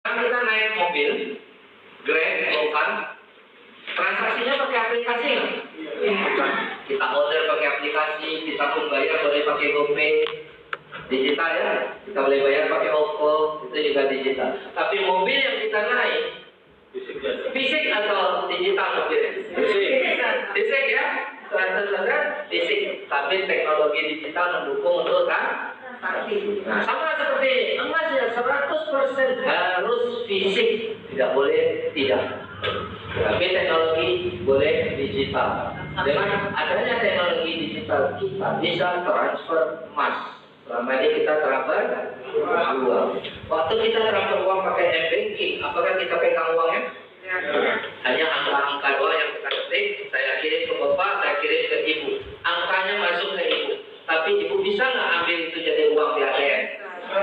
Kan kita naik mobil, Grab, Gopar, transaksinya pakai aplikasi nggak? Kita order pakai aplikasi, kita pun bayar boleh pakai GoPay, digital ya. Kita boleh bayar pakai OVO, itu juga digital. Tapi mobil yang kita naik, fisik atau digital mobilnya? Fisik ya, 100% fisik. Tapi teknologi digital mendukung untuk Nah, sama seperti emas ya, 100% harus fisik, tidak boleh tidak. Tapi teknologi boleh digital. Dengan adanya teknologi digital kita bisa transfer emas. Selama ini kita transfer uang. Waktu kita transfer uang pakai e-banking, apakah kita pegang uangnya? Hanya angka-angka doang yang kita ketik. Saya kirim ke bapak, saya kirim ke ibu. Angkanya masuk ke ibu. Tapi ibu bisa nggak ambil itu jadi uang di ATM?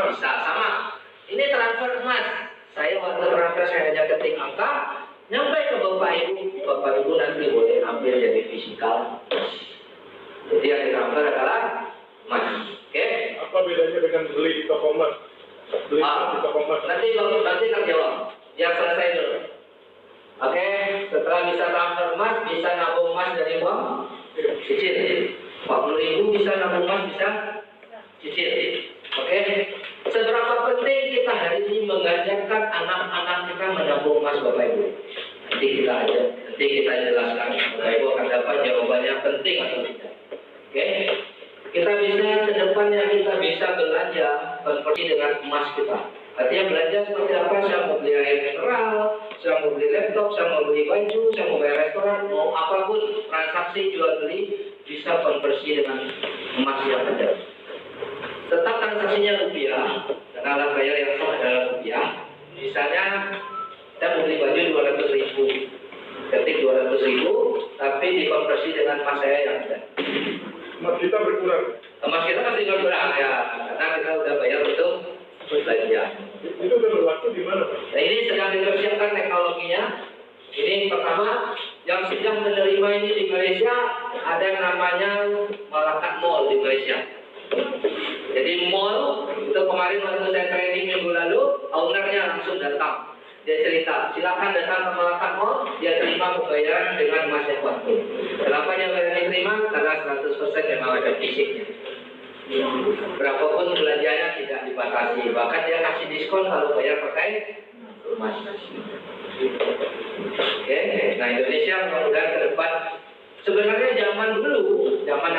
Bisa, sama. Ini transfer emas. Saya waktu transfer saya hanya ketik angka, nyampe ke bapak ibu nanti boleh ambil jadi fisikal. Jadi yang ditransfer adalah emas. Oke? Apa bedanya dengan beli di toko emas? Beli di toko emas. Nanti kan jawab. Yang selesai dulu. Oke, setelah bisa transfer emas, bisa nabung emas dari uang cicil. 40.000 bisa nabung emas, bisa cicil. Oke, seberapa penting kita hari ini mengajarkan anak-anak kita menabung emas, Bapak Ibu? Nanti kita jelaskan. Bapak Ibu akan dapat jawabannya penting atau tidak. Oke, kita bisa ke depannya kita bisa belanja konversi dengan emas kita. Artinya belanja seperti apa? Saya mau beli air mineral, saya mau beli laptop, saya mau beli baju, saya mau bayar restoran, mau apapun transaksi jual beli bisa konversi dengan emas yang ada. Tetap transaksinya rupiah, dan alat bayar yang sah adalah rupiah. Misalnya saya mau beli baju 200.000, ketik 200.000, tapi dikonversi dengan emas saya yang ada. Emas kita berkurang. Emas kita pasti berkurang ya, karena kita udah bayar untuk belanja. Itu udah berlaku di mana, Pak? Nah, ini sedang dipersiapkan teknologinya. Ini pertama, yang sedang menerima ini di Malaysia ada yang namanya Malakat Mall di Malaysia. Jadi mall itu kemarin waktu saya training minggu lalu, ownernya langsung datang. Dia cerita, silakan datang ke Malakat Mall, dia terima pembayaran dengan emas yang baru. Kenapa dia terima? Karena 100% memang ada fisiknya. Berapapun belanjanya tidak dibatasi, bahkan dia kasih diskon kalau bayar pakai emas. Oke, nah Indonesia mudah-mudahan ke depan. Sebenarnya zaman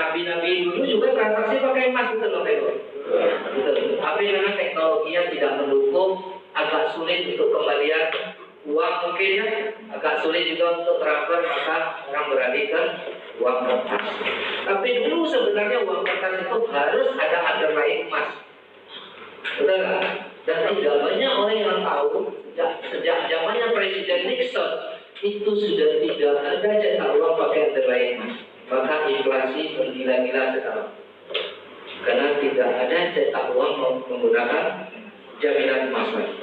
Nabi dulu juga transaksi pakai emas, betul loh, betul. Tapi karena teknologinya tidak mendukung, agak sulit untuk kembalian uang mungkin ya, agak sulit juga untuk transfer, maka orang beralih ke uang kertas. Tapi dulu sebenarnya uang kertas itu harus ada underlying emas, betul nggak? Dan tidak banyak orang yang tahu sejak zamannya Presiden Nixon itu sudah tidak ada cetak uang pakai underlying emas, maka inflasi menggila-gila sekarang karena tidak ada cetak uang menggunakan jaminan emas lagi.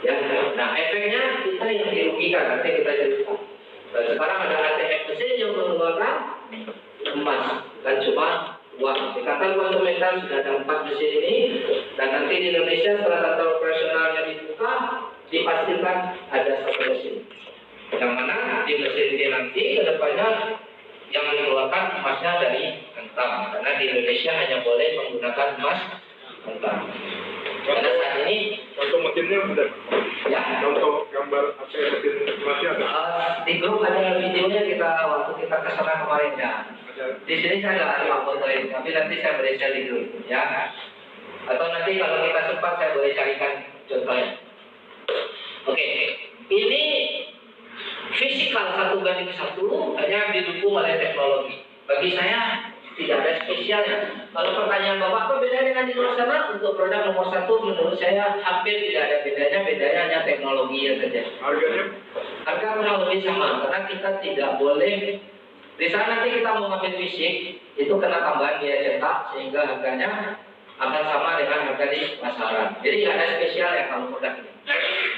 Ya, nah efeknya kita yang dirugikan, nanti kita cerita. Dan sekarang ada ATM mesin yang menggunakan emas, bukan cuma uang. Di Qatar Konsumentan sudah ada 4 mesin ini, dan nanti di Indonesia setelah tata operasionalnya dibuka, dipastikan ada 1 mesin. Yang mana di mesin ini nanti kedepannya yang dikeluarkan emasnya dari kentam, karena di Indonesia hanya boleh menggunakan emas kentam. Karena saat ini contoh mesinnya sudah. Ya. Contoh gambar ATM mesin emasnya ada. Di grup ada videonya waktu kita ke sana kemarin ya. Di sini saya nggak ada fotoin, tapi nanti saya boleh share di grup ya. Atau nanti kalau kita sempat saya boleh carikan contohnya. Oke, ini fisikal 1:1 hanya didukung oleh teknologi. Bagi saya tidak ada spesialnya. Kalau pertanyaan Bapak, apa bedanya dengan di luar sana? Untuk produk nomor 1 menurut saya hampir tidak ada bedanya hanya teknologinya saja. Harga kurang lebih sama, karena kita tidak boleh. Di sana nanti kita mau ngambil fisik, itu kena tambahan biaya cetak, sehingga harganya akan sama dengan harga di pasaran. Jadi nggak ada spesial ya kalau produk ini.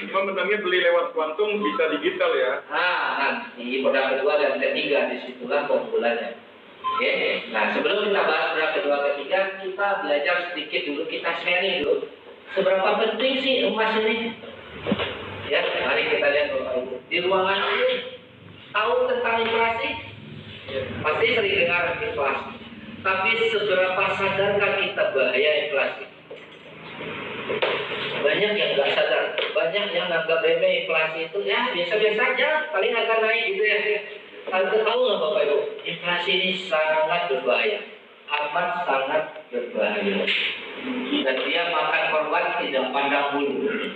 Cuma benarnya beli lewat kuantum bisa digital ya? Nanti produk kedua dan ketiga disitulah keunggulannya. Oke, nah sebelum kita bahas produk kedua ketiga, kita belajar sedikit dulu, kita sharing dulu. Seberapa penting sih emas ini? Ya, mari kita lihat Bapak Ibu. Di ruangan ini tahu tentang inflasi? Pasti sering dengar inflasi. Tapi seberapa sadarkah kita bahaya inflasi? Banyak yang nggak sadar, banyak yang nganggap remeh inflasi itu ya biasa-biasa aja, paling akan naik gitu ya. Kalau tahu nggak Bapak Ibu, inflasi ini sangat berbahaya, amat sangat berbahaya. Dan dia makan korban tidak pandang bulu.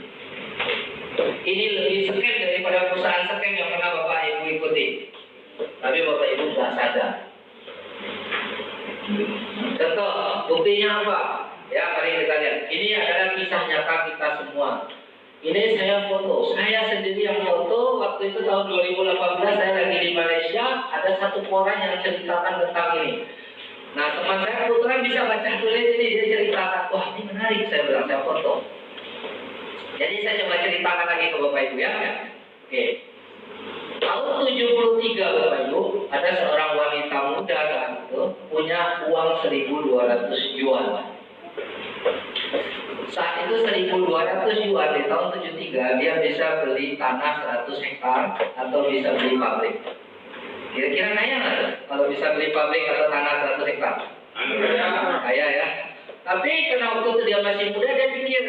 Ini lebih scam daripada perusahaan scam yang pernah Bapak Ibu ikuti. Tapi Bapak Ibu nggak sadar. Contoh, buktinya apa? Ya, mari kita lihat. Ini adalah kisah nyata kita semua. Ini saya foto. Saya sendiri yang foto. Waktu itu tahun 2018 saya lagi di Malaysia. Ada satu koran yang ceritakan tentang ini. Nah, teman saya kebetulan bisa baca tulis ini. Dia ceritakan. Wah, ini menarik. Saya bilang, saya foto. Jadi saya coba ceritakan lagi ke Bapak Ibu ya. Oke. Tahun 73 Bapak Ibu, ada seorang wanita muda saat itu punya uang 1.200 yuan. Saat itu 1.200 yuan di tahun 73 dia bisa beli tanah 100 hektar atau bisa beli pabrik. Kira-kira kaya nggak tuh kalau bisa beli pabrik atau tanah 100 hektar? Kaya ya. Tapi karena waktu itu dia masih muda, dia pikir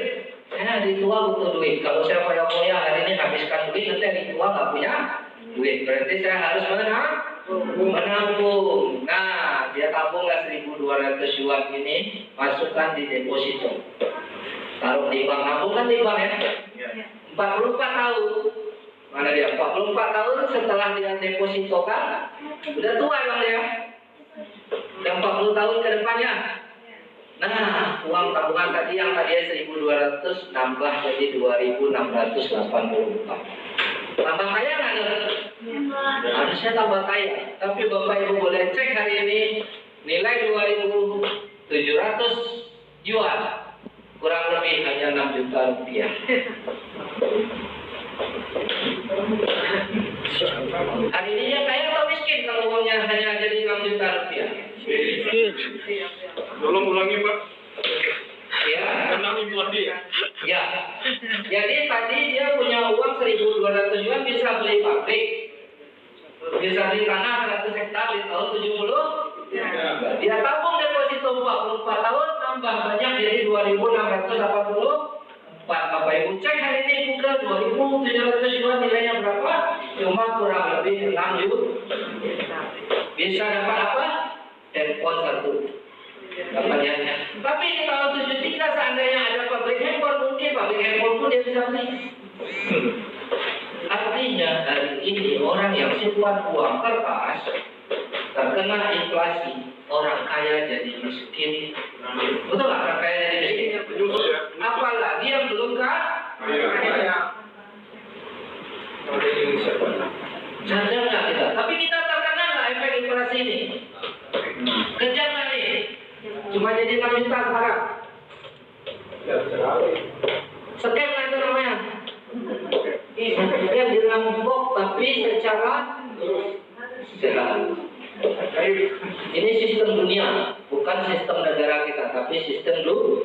saya hari tua butuh duit. Kalau saya foya-foya hari ini habiskan duit, nanti hari tua nggak punya duit. Berarti saya harus menabung. Nah, dia tabunglah 1.200 yuan ini, masukkan di deposito. Taruh di bank, nabung kan di bank ya. 44 tahun. Mana dia? 44 tahun setelah dia depositokan, udah tua dong ya. Yang 40 tahun ke depannya. Nah, uang tabungan tadi yang tadinya 1.200 nambah jadi 2.684. Tambah kaya nggak nih? Harusnya tambah kaya. Tapi Bapak Ibu boleh cek hari ini nilai 2.700 yuan, kurang lebih hanya 6 juta rupiah. Hari ini dia kaya atau miskin kalau uangnya hanya jadi 6 juta rupiah? Tolong ulangi Pak. Ya. Menang inflasi. Ya. Jadi tadi dia punya uang 1.200 yuan bisa beli pabrik, bisa beli tanah 100 hektar di tahun 70. Dia tabung deposito 44 tahun, tambah banyak jadi 2.684. Bapak Ibu cek hari ini Google 2.700 yuan nilainya berapa? Cuma kurang lebih 6 juta. Bisa dapat apa? Handphone 1. Dapatnya. Tapi di tahun 73 seandainya ada pabrik handphone, mungkin pabrik handphone pun dia bisa beli. Artinya hari ini orang yang simpan uang kertas terkena inflasi, orang kaya jadi miskin. Betul nggak? Orang kaya jadi miskin. Apalagi yang belum kaya. Sadar nggak kita? Tapi kita terkena nggak efek inflasi ini? Kejar nggak nih? Cuma jadi 6 juta sekarang. Scam nggak itu namanya? Scam dirampok tapi secara ini sistem dunia, bukan sistem negara kita, tapi sistem dulu.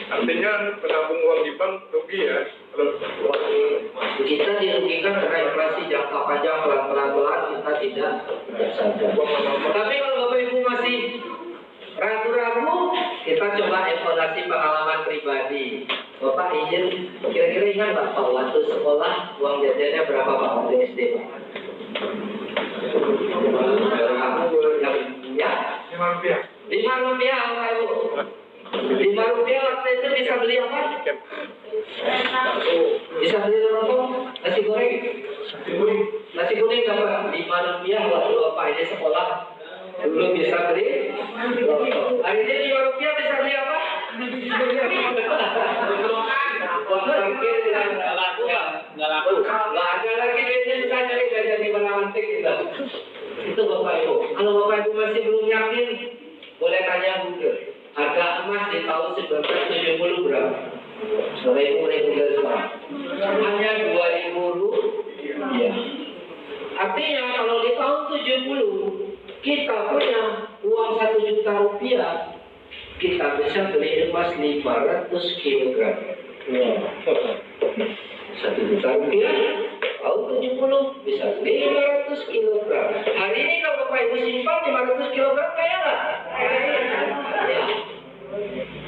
Artinya penabung uang di bank rugi ya? Kita dirugikan karena inflasi jangka panjang pelan-pelan kita tidak sadar. Tapi kalau Bapak Ibu masih ragu-ragu, kita coba evaluasi pengalaman pribadi. Bapak izin, kira-kira ingat Pak, waktu sekolah uang jajannya berapa Pak waktu SD Pak? Ya? 5 rupiah. 5 rupiah Bapak Ibu. 5 rupiah waktu itu bisa beli apa? Bisa beli rokok, nasi goreng. Nasi goreng dapat 5 rupiah waktu Bapak ini sekolah. Dulu bisa beli rokok. Hari ini 5 rupiah bisa beli apa? Nggak laku. Nggak ada lagi duitnya, bisa cari gajah di mana-mana kita. Itu Bapak Ibu. Kalau Bapak Ibu masih belum yakin, boleh tanya Google. Harga emas di tahun 1970 berapa? Bapak Ibu boleh Google sekarang. Hanya 2.000 rupiah. Artinya kalau di tahun 70 kita punya uang 1 juta rupiah, kita bisa beli emas 500 kg. 1 juta rupiah, tahun 70 bisa 500 kilogram. Hari ini kalau Bapak Ibu simpan 500 kilogram kaya nggak? Ya.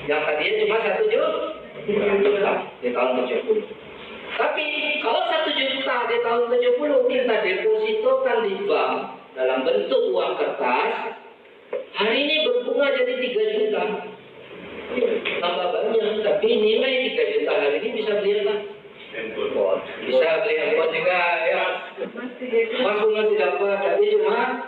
Yang tadinya cuma 1 juta di tahun 70. Tapi kalau 1 juta di tahun 70 kita depositokan di bank dalam bentuk uang kertas, hari ini berbunga jadi 3 juta. Tambah banyak, tapi nilai 3 juta hari ini bisa beli apa? Handphone. Bisa beli handphone juga ya. Mas masih dapat, tapi cuma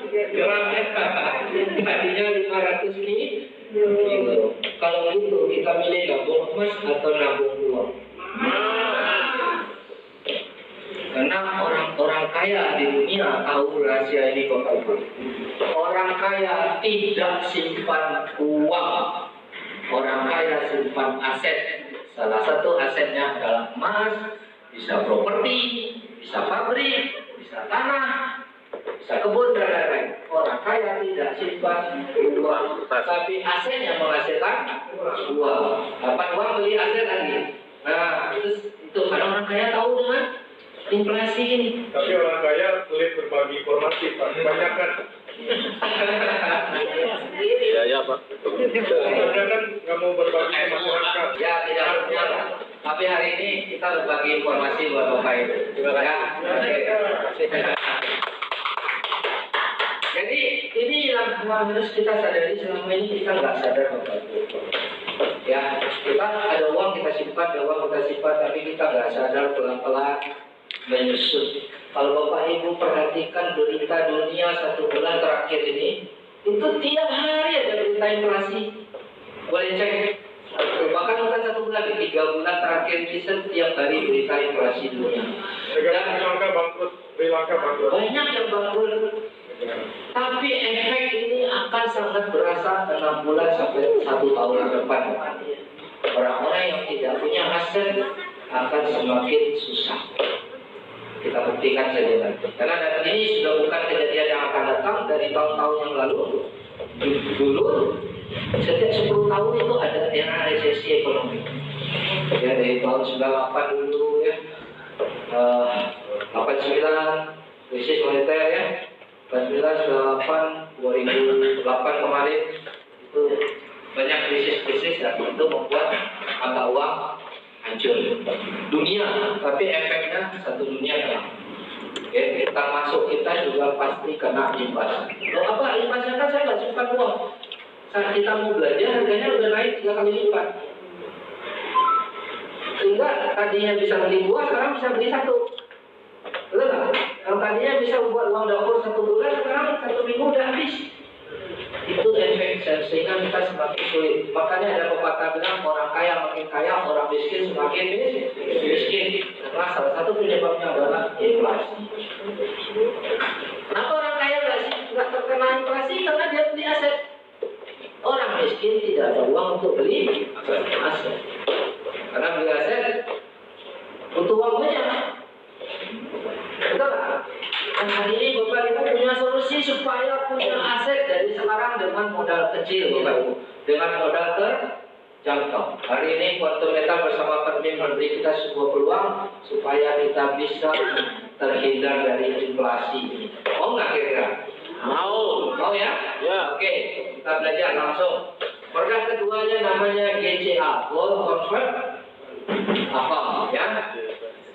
tadinya 500 kilo. Kalau gitu kita milih nabung emas atau nabung uang. Karena orang-orang kaya di dunia tahu rahasia ini Bapak Ibu. Orang kaya tidak simpan uang. Orang kaya simpan aset. Salah satu asetnya adalah emas, bisa properti, bisa pabrik, bisa tanah, bisa kebun dan lain-lain. Orang kaya tidak simpan uang, tapi asetnya menghasilkan uang. Dapat uang beli aset lagi. Nah, itu karena orang kaya tahu dengan inflasi ini. Tapi orang kaya sulit berbagi informasi, Pak. Kebanyakan. Ya Pak. Kebanyakan nggak mau berbagi ke masyarakat. Ya, tidak harusnya. Tapi hari ini kita berbagi informasi buat Bapak Ibu. Ya. Jadi ini yang harus kita sadari, selama ini kita nggak sadar Bapak Ibu. Ya, kita ada uang kita simpan, tapi kita nggak sadar pelan-pelan menyusut. Kalau Bapak Ibu perhatikan berita dunia 1 bulan terakhir ini, itu tiap hari ada berita inflasi. Boleh cek. Bahkan bukan 1 bulan, 3 bulan terakhir ini setiap hari berita inflasi dunia. Negara Sri Lanka bangkrut. Banyak yang bangkrut. Tapi efek ini akan sangat berasa 6 bulan sampai 1 tahun ke depan. Orang-orang yang tidak punya aset akan semakin susah. Kita buktikan saja nanti. Karena data ini sudah bukan kejadian yang akan datang dari tahun-tahun yang lalu. Dulu, setiap 10 tahun itu ada era resesi ekonomi. Ya, dari tahun 98 dulu ya, 89 krisis moneter ya, 99, 98, 2008 kemarin itu banyak krisis-krisis dan itu membuat mata uang hancur dunia, tapi efeknya satu dunia kena. Oke, kita masuk kita juga pasti kena imbas. Loh apa imbasnya? Kan saya nggak simpan uang. Saat kita mau belanja harganya udah naik 3 kali lipat. Sehingga tadinya bisa beli 2, sekarang bisa beli 1. Betul nggak? Yang tadinya bisa buat uang dapur 1 bulan, sekarang 1 minggu udah habis. Itu efek sehingga kita semakin sulit. Makanya ada pepatah bilang orang kaya makin kaya, orang miskin semakin miskin. Karena salah satu penyebabnya adalah inflasi. Kenapa orang kaya nggak terkena inflasi? Karena dia beli aset. Orang miskin tidak ada uang untuk beli aset. Karena beli aset butuh uang banyak. Betul nggak? Dan hari ini Bapak Ibu punya solusi supaya punya aset dari sekarang dengan modal kecil Bapak Ibu, dengan modal terjangkau. Hari ini Quantum Metal bersama Permin memberi kita sebuah peluang supaya kita bisa terhindar dari inflasi ini. Mau nggak kira-kira? Mau ya? Ya. Oke, kita belajar langsung. Produk keduanya namanya GCA, Gold Convert Account ya.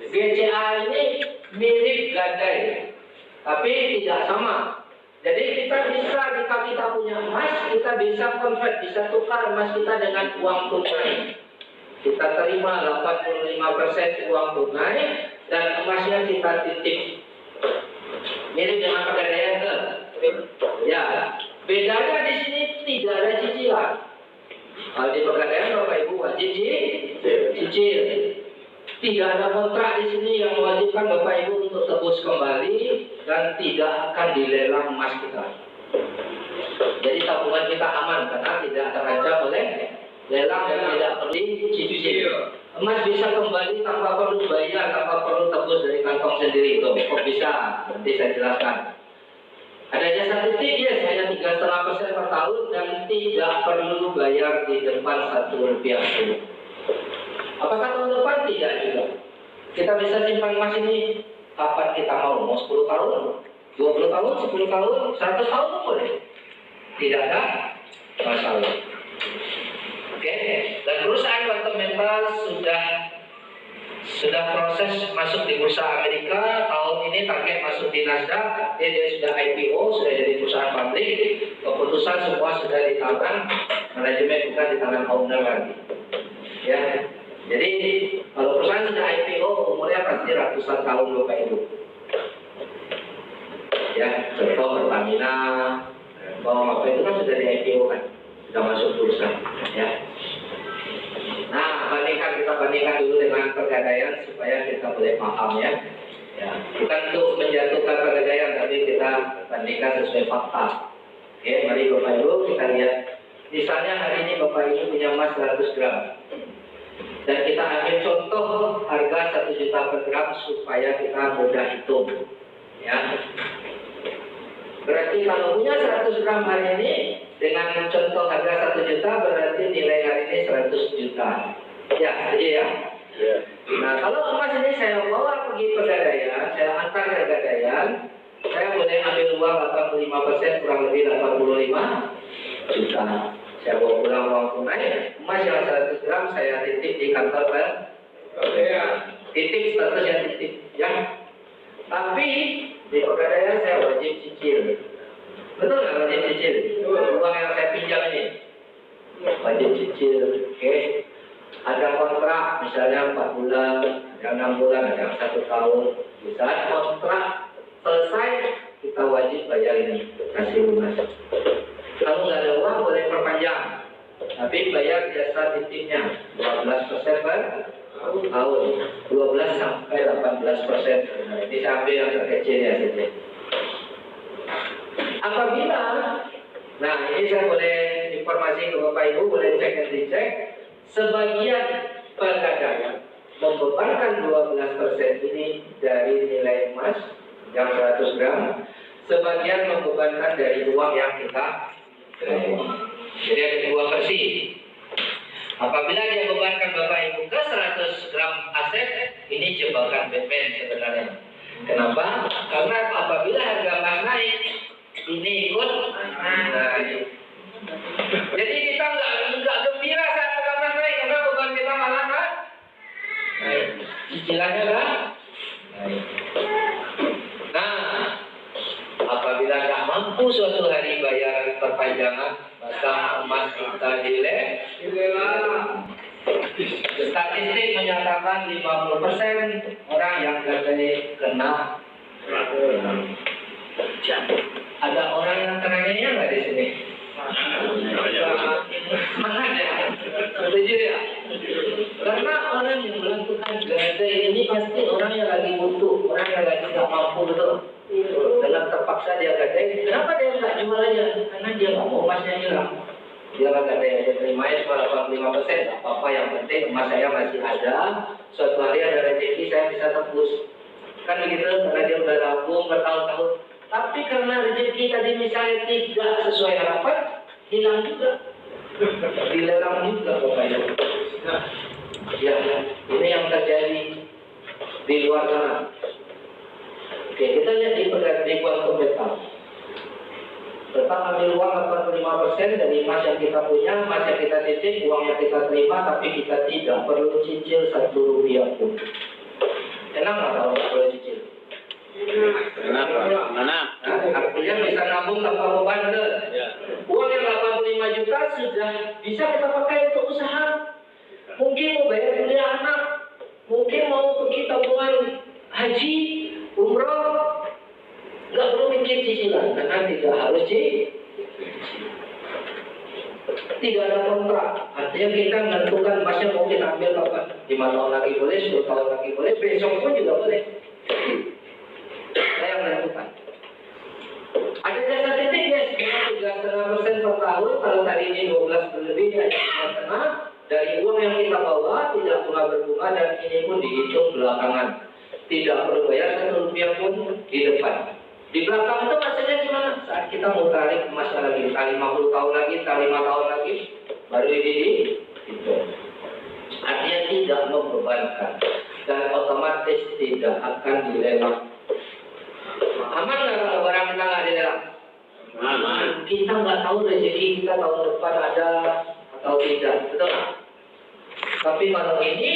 GCA ini mirip gadai, tapi tidak sama. Jadi kita bisa, jika kita punya emas, kita bisa convert, bisa tukar emas kita dengan uang tunai. Kita terima 85% uang tunai dan emasnya kita titip. Mirip dengan pegadaian ke? Ya, bedanya di sini tidak ada cicilan. Kalau di pegadaian Bapak Ibu wajib cicil. Tidak ada kontrak di sini yang mewajibkan Bapak Ibu untuk tebus kembali dan tidak akan dilelang emas kita. Jadi tabungan kita aman karena tidak terancam oleh lelang dan tidak perlu cicil. Emas bisa kembali tanpa perlu bayar, tanpa perlu tebus dari kantong sendiri. Itu kok bisa? Nanti saya jelaskan. Ada jasa titip, yes, hanya 3,5% per tahun dan tidak perlu bayar di depan 1 rupiah. Apakah tahun depan? Tidak juga. Kita bisa simpan emas ini kapan kita mau 10 tahun, 20 tahun, 10 tahun, 100 tahun pun boleh. Tidak ada masalah. Oke, dan perusahaan fundamental sudah proses masuk di bursa Amerika. Tahun ini target masuk di Nasdaq. Dia sudah IPO, sudah jadi perusahaan publik. Keputusan semua sudah di tangan manajemen, bukan di tangan owner lagi. Ya, jadi kalau perusahaan sudah IPO, umurnya pasti ratusan tahun Bapak Ibu. Ya, contoh Pertamina, bahwa apa itu kan sudah di IPO kan, sudah masuk bursa. Ya. Nah, kita bandingkan dulu dengan Pegadaian supaya kita boleh paham ya. Ya, bukan untuk menjatuhkan Pegadaian, tapi kita bandingkan sesuai fakta. Oke, mari Bapak Ibu kita lihat. Misalnya hari ini Bapak Ibu punya emas 100 gram. Dan kita ambil contoh harga 1 juta per gram supaya kita mudah hitung. Ya. Berarti kalau punya 100 gram hari ini, dengan contoh harga 1 juta, berarti nilai hari ini 100 juta. Ya, setuju ya? Ya. Nah, kalau emas ini saya bawa pergi Pegadaian, saya antar ke Pegadaian, saya boleh ambil uang 85%, kurang lebih 85 juta. Saya bawa pulang uang tunai, emas yang 100 gram saya titip di kantor Pegadaian. Titip statusnya titip, ya. Tapi di Pegadaian saya wajib cicil. Betul nggak wajib cicil? Uang yang saya pinjam ini wajib cicil. Oke. Ada kontrak misalnya 4 bulan, ada 6 bulan, ada 1 tahun. Di saat kontrak selesai, kita wajib bayar ini, kasih lunas. Kalau nggak ada uang boleh perpanjang, tapi bayar jasa titipnya 12% per tahun, 12 sampai 18%. Nah, ini saya ambil yang terkecil ya saja. Apabila, nah ini saya boleh informasi ke Bapak Ibu, boleh cek dan dicek. Sebagian Pegadaian membebankan 12% ini dari nilai emas yang 100 gram, sebagian membebankan dari uang yang kita bawa. Jadi ada dua versi. Apabila dia bebankan Bapak Ibu ke 100 gram aset, ini jebakan Batman sebenarnya. Kenapa? Karena apabila harga emas naik, ini ikut naik. Jadi kita nggak gembira saat harga emas naik, karena beban kita malah naik. Cicilannya lah. Nah, apabila nggak mampu suatu hari bayar perpanjangan, maka emas kita dilelang. Statistik menyatakan 50% orang yang gagal kena. Ada orang yang kenanya nggak di sini? Semangat ya, setuju ya? Karena orang yang melakukan gadai ini pasti orang yang lagi butuh, orang yang lagi nggak mampu betul. Dengan terpaksa dia gadai, kenapa dia nggak jual aja? Karena dia nggak mau emasnya hilang. Dia nggak gadai aja, terimanya cuma 85%, nggak apa-apa, yang penting emas saya masih ada. Suatu hari ada rezeki saya bisa tebus. Kan begitu, karena dia udah nabung bertahun-tahun. Tapi karena rezeki tadi misalnya tidak sesuai harapan, hilang juga, dilelang juga Bapak Ibu. Ya, ini yang terjadi di luar sana. Oke, kita lihat di kuantum metal. Tetap ambil uang 85% dari emas yang kita punya, emas yang kita titip, uang yang kita terima, tapi kita tidak perlu cicil 1 rupiah pun. Enak nggak kalau nggak perlu cicil? Kenapa? Mana? Artinya bisa nabung tanpa beban, betul? Ya. Uang yang 85 juta sudah bisa kita pakai untuk usaha. Mungkin mau bayar kuliah anak, mungkin mau pergi tabungan haji, umroh, nggak perlu mikir cicilan karena tidak harus tidak ada kontrak. Artinya kita menentukan emasnya mau kita ambil kapan. 5 tahun lagi boleh, 10 tahun lagi boleh, besok pun juga boleh. Saya menentukan. Ada jasa titik ya, sekitar 3,5% per tahun. Kalau tadi ini 12 berlebih, ya 3,5 dari uang yang kita bawa tidak pernah berbunga, dan ini pun dihitung belakangan. Tidak perlu bayar 1 rupiah pun di depan. Di belakang itu maksudnya gimana? Saat kita mau tarik emasnya lagi, entah 50 tahun lagi, entah 5 tahun lagi, baru ini gitu. artinya tidak membebankan dan otomatis tidak akan dilelang. Aman nggak kalau barang kita nggak dilelang? Aman. Kita nggak tahu rezeki kita tahun depan ada atau tidak, betul nggak? Tapi kalau ini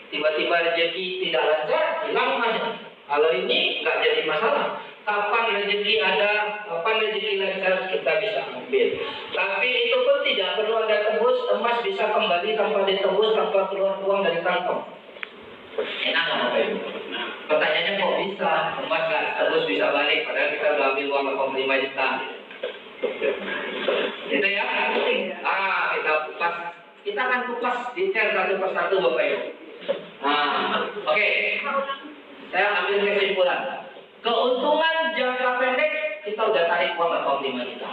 tiba-tiba rezeki tidak lancar, hilang emasnya. Kalau ini nggak jadi masalah. Kapan rezeki ada, kapan rezeki lancar kita bisa ambil. Tapi itu pun tidak perlu ada tebus, emas bisa kembali tanpa ditebus, tanpa keluar uang dari kantong. Enak nggak Bapak Ibu? Pertanyaannya kok bisa emas nggak tebus bisa balik, padahal kita udah ambil uang 85 juta. Itu ya? Kita kupas. Kita akan kupas detail satu persatu Bapak Ibu. Oke. Saya ambil kesimpulan. Keuntungan jangka pendek kita udah tarik uang 85 juta.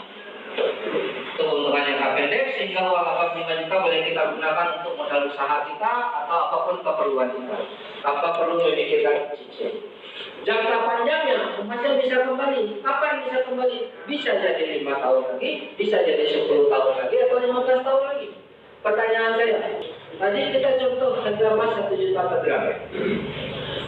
Keuntungan jangka pendek sehingga uang 85 juta boleh kita gunakan untuk modal usaha kita atau apapun keperluan kita. Tanpa perlu memikirkan cicil. Jangka panjangnya emasnya bisa kembali. Kapan bisa kembali? Bisa jadi 5 tahun lagi, bisa jadi 10 tahun lagi atau 15 tahun lagi. Pertanyaan saya, tadi kita contoh harga emas 1 juta per gram.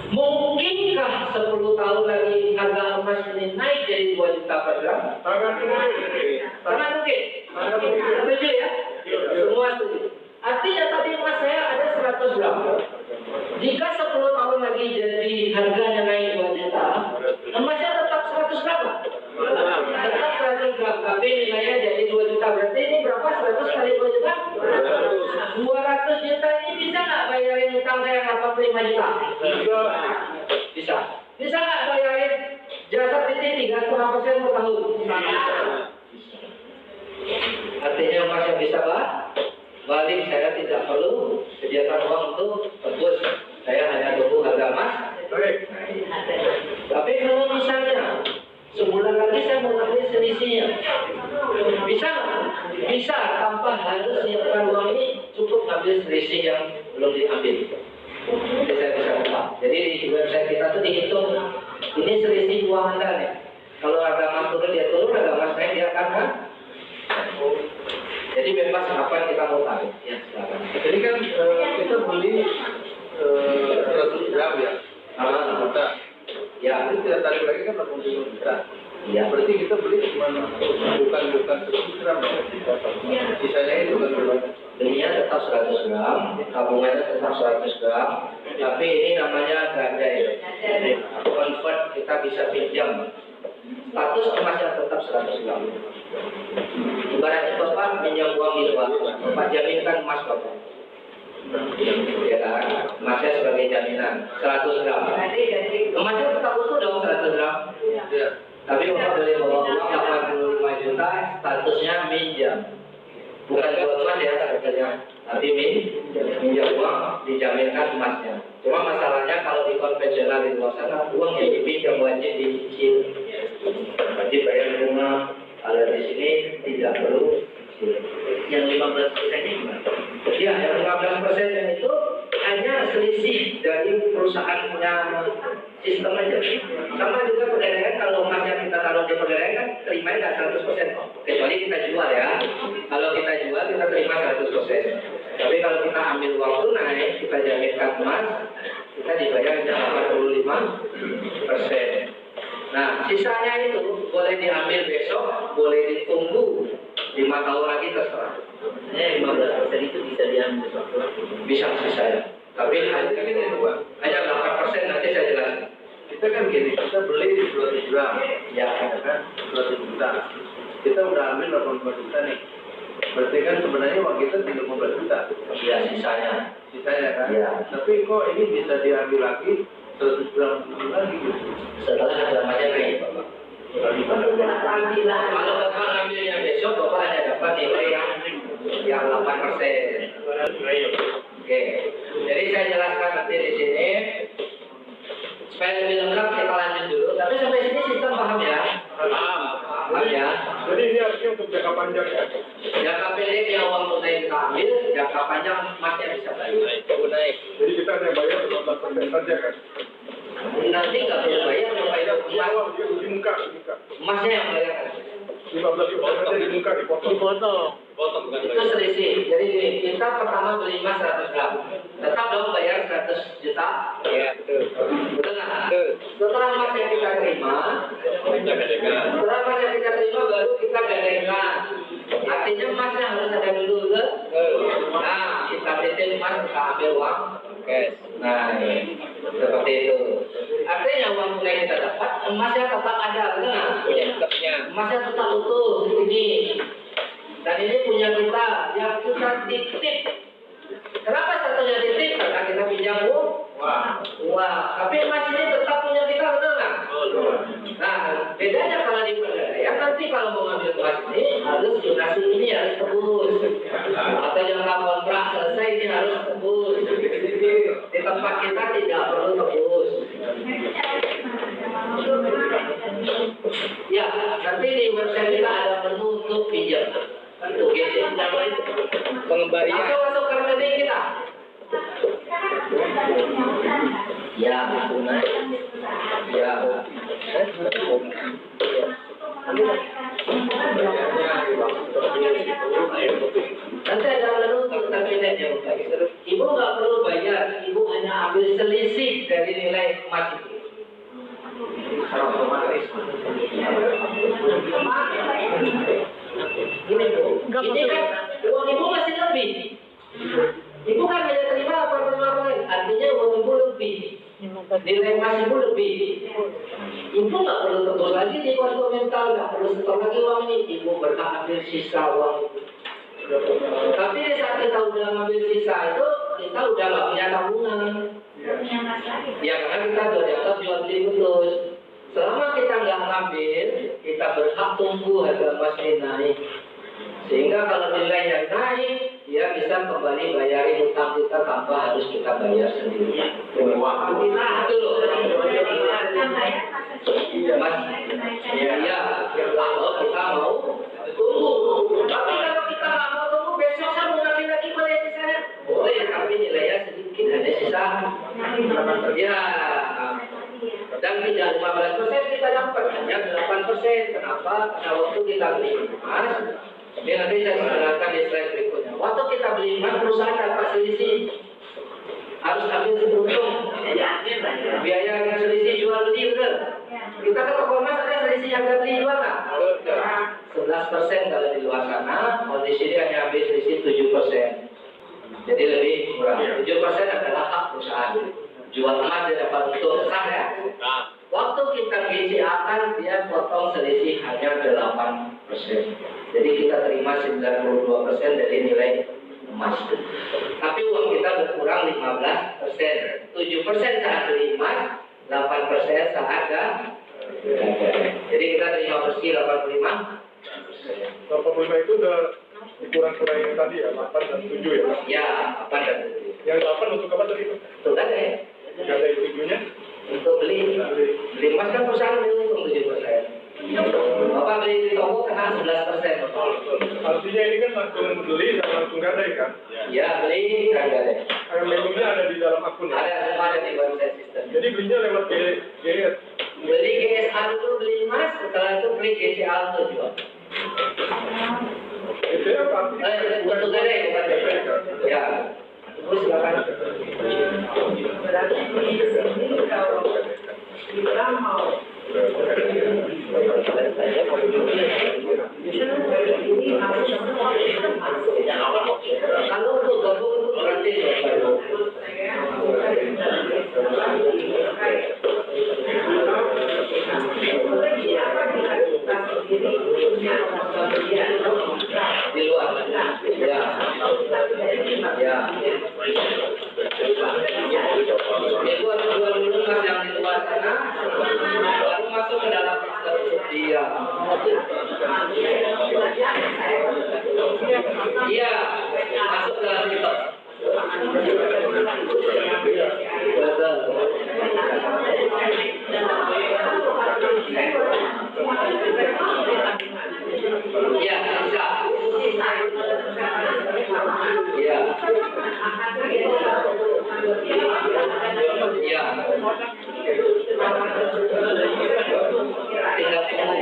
Mungkinkah 10 tahun lagi harga emas ini naik jadi 2 juta per gram? Sangat mungkin. Sangat mungkin. Setuju ya? Semua setuju. Artinya tadi emas saya ada 100 gram. Jika 10 tahun lagi jadi harganya naik 2 juta, emasnya tetap 100 gram. Tetap 100 gram, tapi nilainya jadi 2 juta. Berarti ini berapa? 100 kali 2 juta? 200 juta ini bisa nggak bayarin utang saya 85 juta? Bisa. Bisa nggak bayarin jasa PT 3,5% per tahun? Artinya emas yang bisa balik, saya tidak perlu sediakan uang untuk tebus. Saya hanya tunggu harga emas. Tapi kalau misalnya sebulan lagi saya mau ambil selisihnya, bisa nggak? Bisa, tanpa harus siapkan uang ini, cukup ambil selisih yang belum diambil. Jadi saya bisa buka. Jadi di website kita tuh dihitung, ini selisih uang Anda nih. Kalau harga emas turun dia turun, harga emas naik dia akan kan? Jadi bebas kapan kita mau tarik. Ya, silakan. Jadi kan kita beli 100 gram ya, 1 juta. Ya, Jadi kita tarik lagi kan 85 juta. ya. Berarti kita beli cuma bukan 100 gram ya. Sisanya itu kan berapa? Belinya tetap 100 gram, tabungannya tetap 100 gram, tapi ini namanya gadai. Convert kita bisa pinjam. Status emasnya tetap 100 gram. Ibaratnya Bapak pinjam uang di luar, Bapak jaminkan emas Bapak. Ya kan, emasnya sebagai jaminan 100 gram. Emasnya tetap utuh dong 100 gram. Ya. Tapi Bapak boleh bawa uang 85 juta, statusnya minjam. Bukan jual emas ya sebetulnya, tapi minjam uang dijaminkan emasnya. Cuma masalahnya kalau di konvensional di luar sana, uang yang dipinjam wajib dicicil, wajib bayar bunga. Kalau di sini tidak perlu cicil. Yang 15%-nya gimana? Ya, yang 15% itu hanya selisih dari perusahaan punya sistem aja. Sama juga perdagangan, kalau emas yang kita taruh di perdagangan kan terimanya nggak 100% kok. Kecuali kita jual ya. Kalau kita jual kita terima 100%. Tapi kalau kita ambil uang tunai, kita jaminkan emas, kita dibayar hanya 85%. Nah, sisanya itu boleh diambil besok, boleh ditunggu 5 tahun lagi terserah. 15% itu bisa diambil besok. Bisa sisanya. Tapi hanya 8% nanti saya jelaskan. Kita kan gini, kita beli 200 gram, Ya, kan 200 juta. Kita udah ambil 85 juta nih. Berarti kan sebenarnya uang kita 15 juta. ya sisanya. Sisanya kan. Ya. Tapi kok ini bisa diambil lagi 100 gram lagi gitu. Setelah harga emasnya naik, Bapak. Kalau Bapak ngambilnya besok, Bapak hanya dapat nilai yang 8%. Oke. Jadi saya jelaskan nanti di sini. Supaya lebih lengkap kita lanjut dulu. Tapi sampai sini sistem paham ya? Paham ya? Jadi ini artinya untuk jangka panjang ya. Jangka pendek yang uang tunai kita ambil, jangka panjang emasnya bisa balik. Naik. Jadi kita hanya bayar 15% saja kan. Nanti nggak perlu bayar, yang bayar Iya, emas. uang di muka. Emasnya yang bayar. 15% di muka dipotong. Itu selisih. Jadi gini, kita pertama beli emas 100 gram. Tetap dong bayar 100 juta. Iya, betul. Betul nggak? Setelah emas yang kita terima, baru kita gadaikan. Artinya emasnya harus ada dulu, betul? Nah, kita titip emas, kita ambil uang. Nah, seperti itu. Artinya uang tunai kita dapat, emasnya tetap ada, betul nggak? Emasnya tetap utuh, ini. Dan ini punya kita, yang kita titip. Kenapa satunya titip? Karena kita pinjam uang. Tapi emas ini tetap punya kita, betul nggak? Nah, bedanya kalau di pegadaian, nanti kalau mau ngambil emas ini harus donasi ini harus tebus. Atau jangka kontrak selesai ini harus tebus. Di tempat kita tidak perlu tebus. Ya, nanti di website kita ada menu untuk pinjam. Itu GC nama itu. Pengembalian. Masuk ke rekening kita. Ya, tunai. Ya. Nanti ada menu untuk terpilih yang Ibu nggak perlu bayar, Ibu hanya ambil selisih dari nilai emas itu. Gini Bu, ini kan uang Ibu masih lebih. Ibu kan hanya terima apa-apa, artinya uang Ibu lebih. Nilai emas Ibu lebih. Ibu nggak perlu tebus lagi di konto mental, nggak perlu setor lagi uang ini. Ibu berhak ambil sisa uang itu. Tapi di saat kita udah ngambil sisa itu, kita udah nggak punya tabungan. Ya karena kita udah dianggap jual beli putus. Selama kita nggak ngambil, kita berhak tunggu harga emas ini naik. Sehingga kalau nilainya naik, dia bisa kembali bayarin utang kita tanpa harus kita bayar sendiri. Wah, itu loh. Mas, iya. Kalau kita mau tunggu. Tapi kalau kita nggak mau tunggu, besok saya mau ngambil lagi boleh sisanya. Boleh, tapi nilainya sedikit, ada sisa. Ya. Dan tidak 15% kita dapat, hanya 8%. Kenapa? Karena waktu kita beli emas, ini nanti saya jelaskan di slide berikutnya. Waktu kita beli emas, perusahaan dapat selisih. Harus ambil seuntung. Biaya selisih jual beli, betul? Kita ke toko emas ada selisih harga beli jual nggak? 11% kalau di luar sana, kalau di sini hanya ambil selisih 7%. Jadi lebih murah. 7% adalah hak perusahaan. Jual emas dia dapat untung sah ya. Waktu kita GCA kan dia potong selisih hanya 8%. Jadi kita terima 92% dari nilai emas. Tapi uang kita berkurang 15%. 7% saat beli emas, 8% saat gak. Jadi kita terima bersih 85%. 85 itu udah dikurang-kurangin yang tadi ya, 8 dan 7 ya? Ya, 8 dan 7. Yang 8 untuk apa tadi? Itu kan ya. Gak ada yang 7-nya? Untuk beli emas kan perusahaan beli untung 7%. Bapak beli di toko kena 11%. Artinya ini kan langsung beli dan langsung gadai kan? Ya, beli dan gadai. Menunya ada di dalam akun ya? Ada, semua ada di website sistem. Jadi belinya lewat GS? Beli GSA dulu beli emas, setelah itu beli GCA untuk jual. Itu apa? Untuk gadai, bukan gadai. Ya. Terus silakan. Kalau untuk gabung itu berarti di luar. Ya. Ya. Itu harus jual dulu mas yang di luar sana, baru masuk ke dalam tersebut dia. Iya, masuk ke dalam situ. Iya, bisa. Iya. Iya. Tinggal tunggu.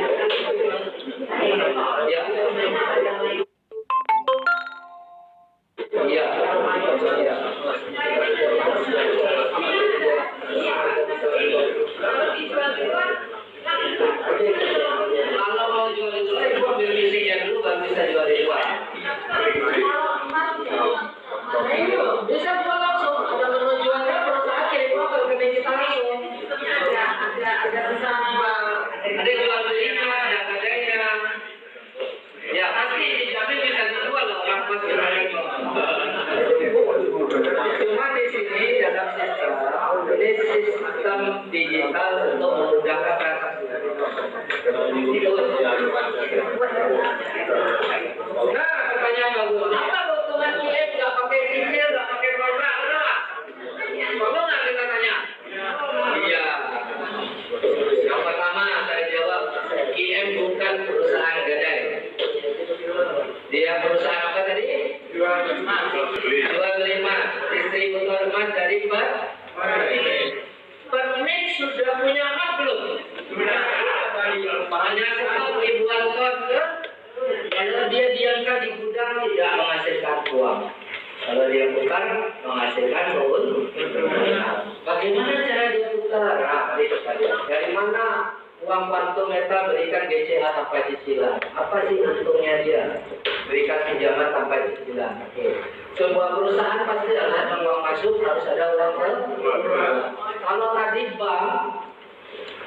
digital untuk memudahkan transaksi. Itu. Nah, pertanyaan bagus. Apa keuntungan IM nggak pakai cicil, nggak pakai kontrak, benar nggak? Perlu nggak kita tanya? Iya. Yang pertama saya jawab, IM bukan perusahaan gadai. Dia perusahaan apa tadi? Jual beli emas, distributor emas dari permit sudah punya emas belum? Hanya stok ribuan ton ke? Kalau dia diamkan di gudang tidak menghasilkan uang. Kalau dia putar menghasilkan keuntungan. Bagaimana cara dia putar? Dari mana uang kuantum metal berikan BCA tanpa cicilan? Apa sih untungnya dia? Berikan pinjaman tanpa cicilan. Sebuah perusahaan pasti ada uang masuk, harus ada uang keluar. Kalau tadi bank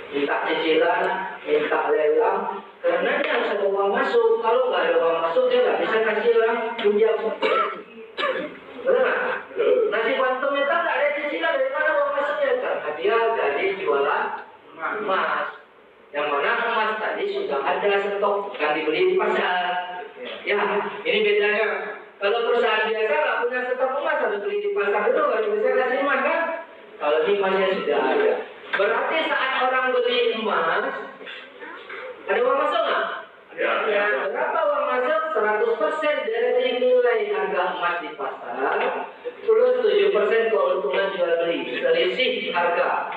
minta cicilan, minta lelang, karena dia harus ada uang masuk. Kalau nggak ada uang masuk, dia nggak bisa kasih orang pinjam. Benar nggak? Nasi kuantum metal nggak ada cicilan, dari mana uang masuknya? Karena dia dari jualan emas. Yang mana emas tadi sudah ada stok, kan dibeli di pasar. Ya, ini bedanya. Kalau perusahaan biasa nggak punya stok emas, harus beli di pasar itu baru bisa kasih emas kan? Kalau ini emasnya sudah ada. Berarti saat orang beli emas, ada uang masuk nggak? Ya. Berapa uang masuk? 100% dari nilai harga emas di pasar plus 7% keuntungan jual beli, selisih harga.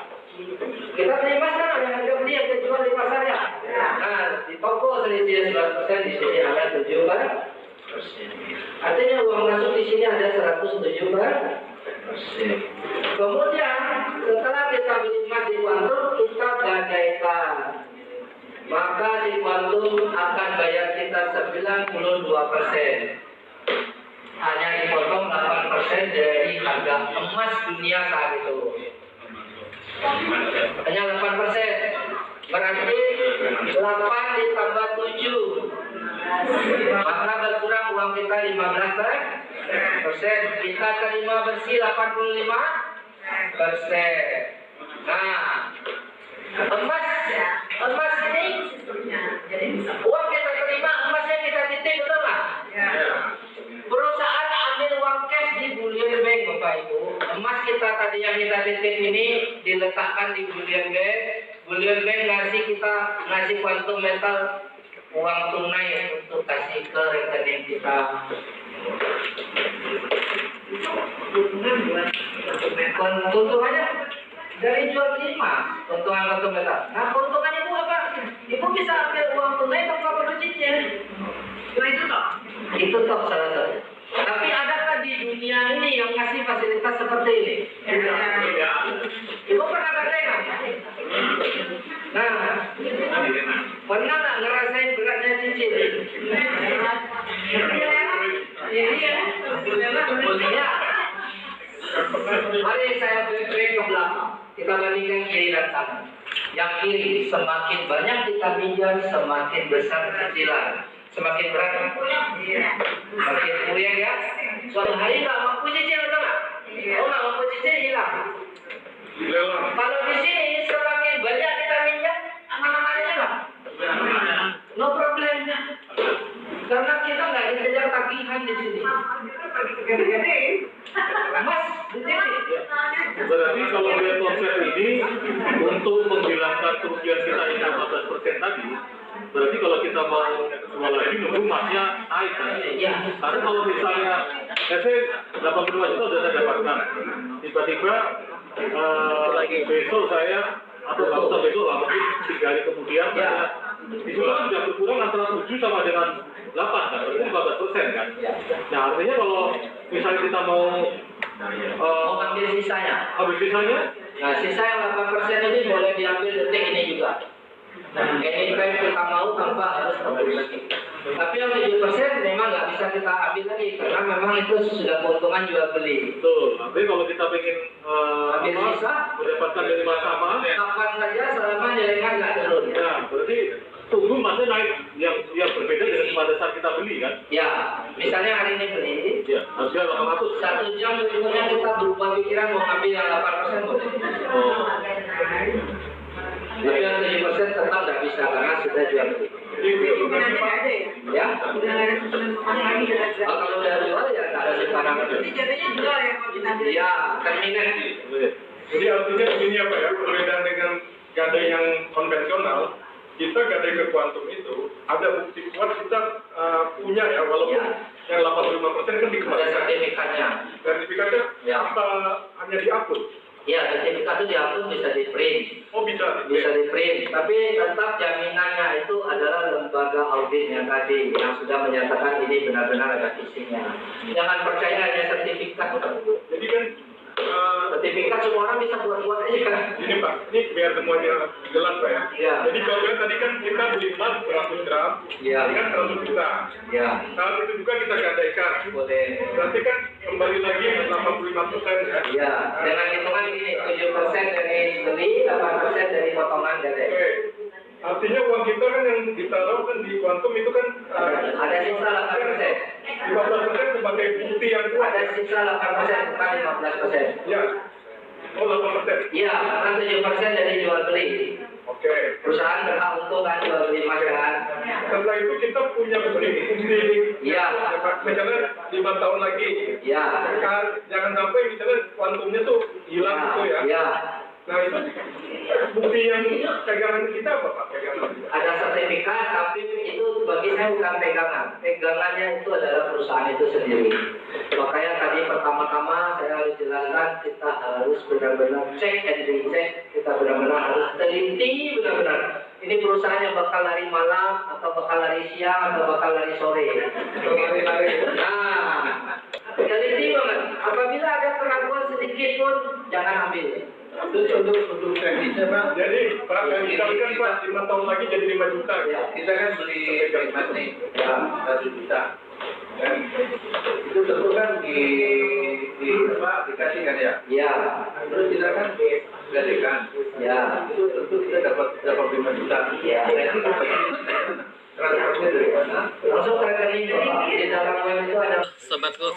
Kita terima kan ada harga beli yang dijual di pasar ya? Nah, di toko selisih 11%, di sini ada 7%. Artinya uang masuk di sini ada 107%. Kemudian setelah kita beli emas di kuantum, kita gadaikan. Maka si kuantum akan bayar kita 92%. Hanya dipotong 8% dari harga emas dunia saat itu. Hanya 8%. Berarti 8 ditambah 7. Maka berkurang uang kita 15%. Kita terima bersih 85%. Nah, emas ini uang kita terima, emasnya kita titip, betul nggak? Perusahaan ambil uang cash di bullion bank, Bapak Ibu. Emas kita tadi yang kita titip ini diletakkan di bullion bank. Bullion bank ngasih kuantum metal uang tunai untuk kasih ke rekening kita. Keuntungannya dari jual beli emas, keuntungan kuantum metal. Nah, keuntungan ibu apa? Ibu bisa ambil uang tunai tanpa perlu cicil. Itu toh? Itu toh salah satu. Tapi adakah di dunia ini yang ngasih fasilitas seperti ini? Tidak. Ibu pernah gadai nggak? Nah, pernah nggak ngerasain beratnya cicil? Iya. Mari saya beri ke belakang. Kita bandingkan kiri dan kanan. Yang kiri, semakin banyak kita pinjam, semakin besar cicilan. Semakin berat, semakin puyeng ya. Suatu hari nggak mampu cicil, betul nggak? Oh, nggak mampu cicil, hilang. Kalau di sini semakin banyak kita pinjam, aman-amannya nggak? No problemnya. Karena kita nggak dikejar tagihan di sini. Mas, di sini. Berarti kalau melihat konsep ini untuk menghilangkan kerugian kita yang 14% tadi, berarti kalau kita mau jual lagi nunggu emasnya naik kan? Iya. Karena kalau misalnya saya 82 juta sudah saya dapatkan, tiba-tiba besok saya atau nggak usah besok lah, mungkin 3 hari kemudian saya itu kan sudah berkurang antara 7 sama dengan 8 kan, berarti 14% kan? Nah artinya kalau misalnya kita mau ambil sisanya. habis sisanya, Nah, sisa yang 8% ini boleh diambil detik ini juga. Nah, ini kan kita mau tanpa harus ambil lagi. Tapi yang 7% memang nggak bisa kita ambil lagi karena memang itu sudah keuntungan jual beli. betul. Tapi kalau kita pengen Ambil sisa, mendapatkan nilai emas sama, kapan saja selama nilai emas nggak turun. ya berarti tunggu emasnya naik yang berbeda dengan pada saat kita beli kan? Ya, misalnya hari ini beli, Ya, harga 800. 1 jam berikutnya kita berubah pikiran mau ambil yang 8% boleh. Tapi yang 7% tetap nggak bisa karena sudah jual beli. Ya? Oh, kalau udah jual ya nggak ada simpanan. Iya, terminal. Jadi artinya begini apa ya, perbedaan dengan gadai yang konvensional, kita gadai ke kuantum itu ada bukti kuat kita punya ya, walaupun yang 85% kan Ada dikembalikan. sertifikatnya. Sertifikatnya Ya. apa hanya dihapus? Iya, sertifikat itu dihapus bisa di print. Oh bisa. Bisa di print, tapi tetap jaminannya itu adalah lembaga audit yang tadi yang sudah menyatakan ini benar-benar ada isinya. Jangan percaya hanya sertifikat. Jadi kan Sertifikat semua orang bisa buat-buat aja. ini Pak, ini biar semuanya jelas Pak ya. Ya. Jadi kalau kan tadi kan kita beli emas 100 gram, Ya. ini kan 100 juta. Ya, Saat itu juga kita gadaikan. boleh. Berarti kan kembali lagi 85% ya. Ya, dengan hitungan ini 7% dari beli, 8% dari potongan gadai. Oke. Artinya uang kita kan yang ditaruh kan di kuantum itu kan Ada sisa 8%. 15% sebagai bukti yang kuat. Ada sisa 8%, bukan 15%. Ya. Oh 8%. Iya, karena 7% dari jual beli. Oke. Perusahaan berhak untuk kan jual beli emas kan. Setelah itu kita punya bukti. Iya. Misalnya 5 tahun lagi. Ya. Jangan sampai misalnya kuantumnya tuh hilang gitu ya. Ya. Nah itu bukti yang pegangan kita apa Pak? Pegangan kita. Ada sertifikat, tapi itu bagi saya bukan pegangan. Pegangannya itu adalah perusahaan itu sendiri. Makanya tadi pertama-tama saya harus jelaskan kita harus benar-benar cek and recheck. Kita benar-benar harus teliti benar-benar. Ini perusahaan yang bakal lari malam, atau bakal lari siang, atau bakal lari sore. Nah, teliti banget. Apabila ada keraguan sedikit pun, jangan ambil. Untuk teknisnya Pak, Jadi Pak, yang misalkan Pak 5 tahun lagi jadi 5 juta ya. kita kan beli emas nih, ya 1 juta. Dan itu tentu kan di apa dikasih kan ya. Ya, Terus kita kan gadaikan. ya. Itu tentu kita dapat 5 juta. Iya. Nah itu transfernya dari mana? Langsung ke rekening di dalam web itu ada. Sobatku,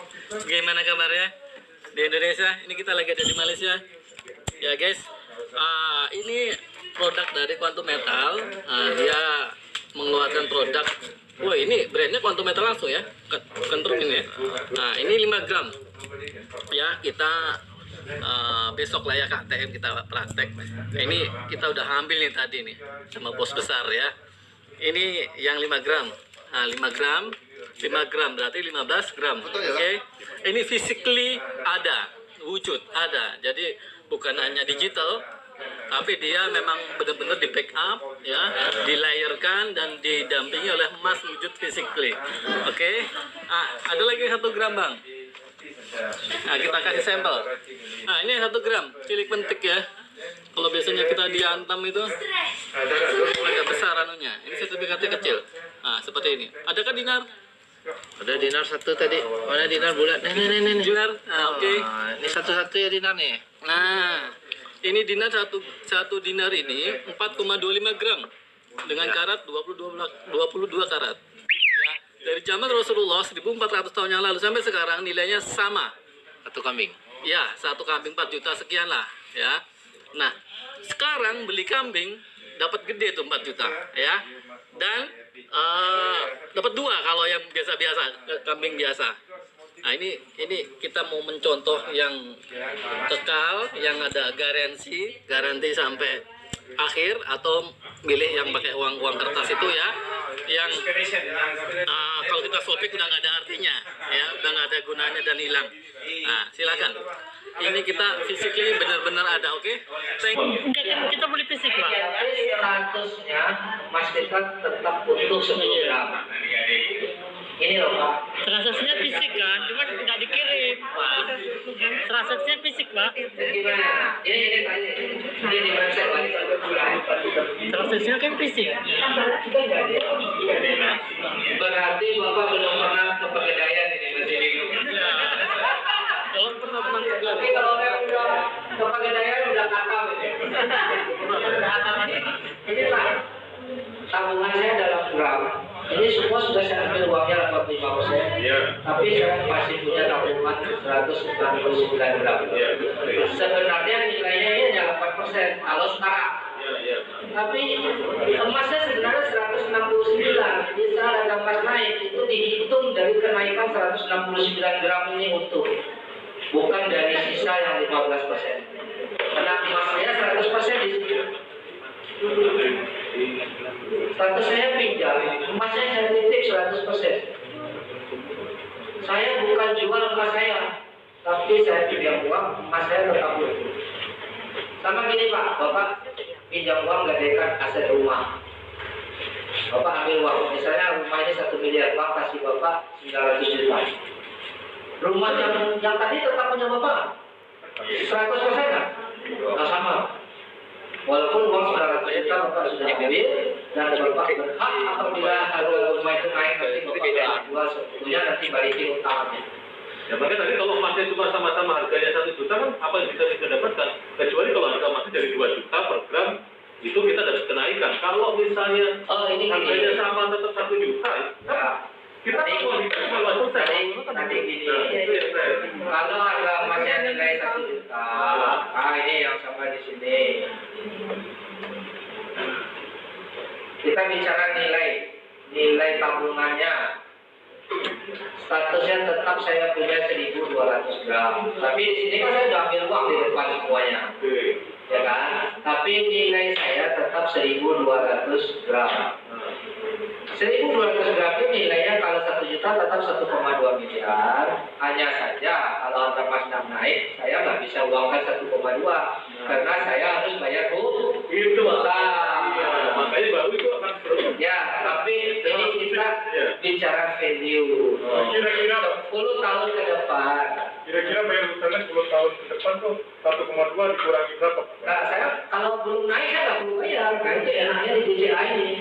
gimana kabarnya di Indonesia? Ini kita lagi ada di Malaysia. Ya guys, ini produk dari Quantum Metal. Dia mengeluarkan produk. Wah ini brandnya Quantum Metal langsung ya, bukan truk ini ya. Nah ini 5 gram. Ya kita besok lah ya KTM kita praktek. Nah, ini kita udah ambil nih tadi nih sama bos besar ya. Ini yang 5 gram. Nah 5 gram, 5 gram berarti 15 gram. Oke. Ini physically ada, wujud ada. Jadi bukan hanya digital, tapi dia memang benar-benar di backup ya, dilayerkan dan didampingi oleh emas wujud physically. Oke. Ada lagi 1 gram bang. Nah kita kasih sampel. Nah ini 1 gram cilik pentik ya. Kalau biasanya kita diantam itu agak besar anunya. Ini sertifikatnya kecil. Nah seperti ini. Adakah dinar? Ada dinar satu tadi. Mana dinar bulat? Nih. Dinar. Oke. Ini satu-satu ya dinar nih. Nah, ini dinar satu dinar ini 4,25 gram dengan karat 22 karat. Ya, dari zaman Rasulullah 1400 tahun yang lalu sampai sekarang nilainya sama. Satu kambing. Ya, satu kambing 4 juta sekian lah, ya. Nah, sekarang beli kambing dapat gede tuh 4 juta, ya. Dan dapat 2 kalau yang biasa-biasa, kambing biasa. Nah ini kita mau mencontoh yang kekal, yang ada garansi sampai akhir, atau milih yang pakai uang kertas itu ya, yang kalau kita sobek udah nggak ada artinya, ya udah nggak ada gunanya dan hilang. Nah silakan. Ini kita physically benar-benar ada, oke? Thank you. Kita boleh fisik Pak. Statusnya Mas Dekat tetap utuh 10 gram. Ini loh Pak. Transaksinya fisik kan, cuman nggak dikirim. Transaksinya fisik Pak. Gimana? Ini di website Pak. Transaksinya kan fisik. Berarti Bapak belum pernah ke Pegadaian ini Mas Didi. Kalau pernah Tapi kalau yang udah ke Pegadaian udah katam ini. Ini Pak. Tabungan saya dalam gram Ini semua sudah saya ambil uangnya 85%. Iya. Tapi saya masih punya tabungan 199 gram. Iya. Sebenarnya nilainya ini hanya 8% kalau sekarang. Iya. Tapi emasnya sebenarnya 169. Di saat harga emas naik itu dihitung dari kenaikan 169 gram ini utuh, bukan dari sisa yang 15%. Karena emas saya 100% di situ. Status saya pinjam, emasnya saya titip 100%. Saya bukan jual emas saya, tapi saya pinjam uang, emas saya tetap utuh. Sama gini Pak, Bapak pinjam uang gadaikan aset rumah. Bapak ambil uang, misalnya rumah ini 1 miliar, Bapak kasih Bapak 900 juta. Rumah yang tadi tetap punya Bapak 100% kan? Nah, sama. Walaupun uang 900 juta Bapak sudah ambil, dan Bapak berhak apabila harga rumah itu naik nanti Bapak jual sebetulnya nanti balikin utangnya. Ya makanya tadi kalau emasnya cuma sama-sama harganya 1 juta kan apa yang bisa kita dapatkan? Kecuali kalau harga emasnya dari 2 juta per gram itu kita dapat kenaikan. Kalau misalnya ini harganya sama tetap 1 juta, ya. kita mau dikasih 5%. Tadi gini, Nah, itu yang saya. kalau harga emasnya nilai 1 juta, ini yang sama di sini. Kita bicara nilai tabungannya. Statusnya tetap saya punya 1.200 gram. Tapi di sini kan saya sudah ambil uang di depan semuanya, ya kan? Tapi nilai saya tetap 1.200 gram. 1.200 gram ini nilainya kalau 1 juta tetap 1,2 miliar. Hanya saja kalau harga emas naik, saya nggak bisa uangkan 1,2 karena saya harus bayar Itu utang. Iya, makanya baru itu akan berubah. Ya, tapi ini kita bicara value. Kira-kira 10 tahun ke depan. Kira-kira bayar utangnya 10 tahun ke depan tuh 1,2 dikurangi berapa? Nah, saya kalau belum naik saya nggak perlu bayar. Nah, itu enaknya di DJI ini.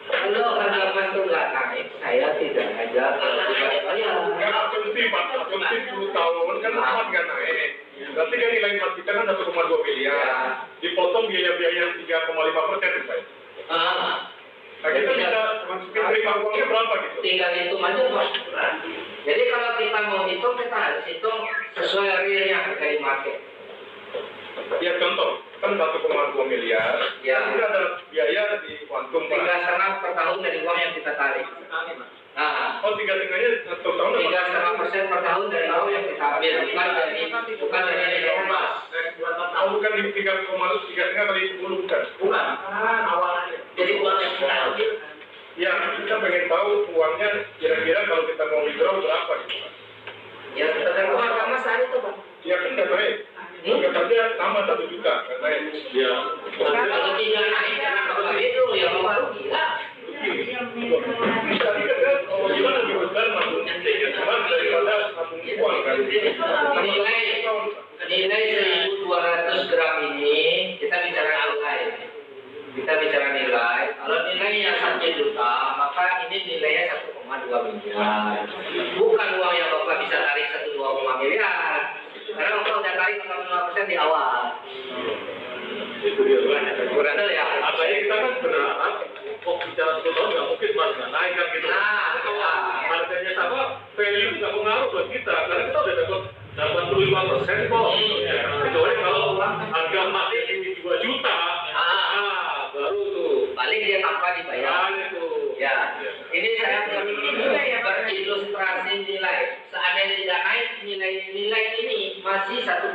Kalau harga emas itu nggak naik, saya tidak ada kewajiban bayar. Nggak asumsi Pak, asumsi 10 tahun kan emas nggak naik. Berarti kan nilai emas kita kan 1,2 miliar. Dipotong biaya-biaya 3,5% Pak. Nah kita bisa masukin terima uangnya berapa gitu? Tinggal hitung aja Pak. Jadi kalau kita mau hitung, kita harus hitung sesuai realnya harga di market. Ya contoh, kan 1,2 miliar. Ya. Itu ada biaya di kuantum Pak. 3,5 per tahun dari uang yang kita tarik. Nah, Oh 3,5-nya 1 tahun apa? 3,5% per tahun dari uang yang kita ambil, bukan dari nilai emas. Oh bukan di 3,5 kali 10 bukan? Bukan. Awalnya. Jadi uang yang kita ambil. Ya kita pengen tahu uangnya kira-kira kalau kita mau withdraw berapa gitu Pak. Ya, tergantung harga emas saat itu Pak. Ya kan nggak naik. Anggap saja sama 1 juta nggak naik. Ya. Kalau tidak naik, karena kalau itu ya baru gila. Tadi kan kalau kita lebih besar masuk emas daripada nabung uang kan. Nilai 1.200 gram ini kita bicara nilai. Kalau nilainya 1 juta, maka ini nilainya 1,2 miliar. Bukan uang yang Bapak bisa tarik 1,2 miliar. Karena Bapak udah tarik 45% di awal. Itu dia Kurang ya. Makanya kita kan berharap kok bicara 10 tahun nggak mungkin mas nggak naik kan gitu. Kalau harganya sama, value nggak pengaruh buat kita karena kita udah dapat 85% kok. Kecuali kalau harga emasnya tinggi 2 juta, baru tuh. Paling dia tanpa dibayar. Itu. Ya, ini saya berilustrasi nilai. Seandainya tidak naik, nilai ini masih 1,2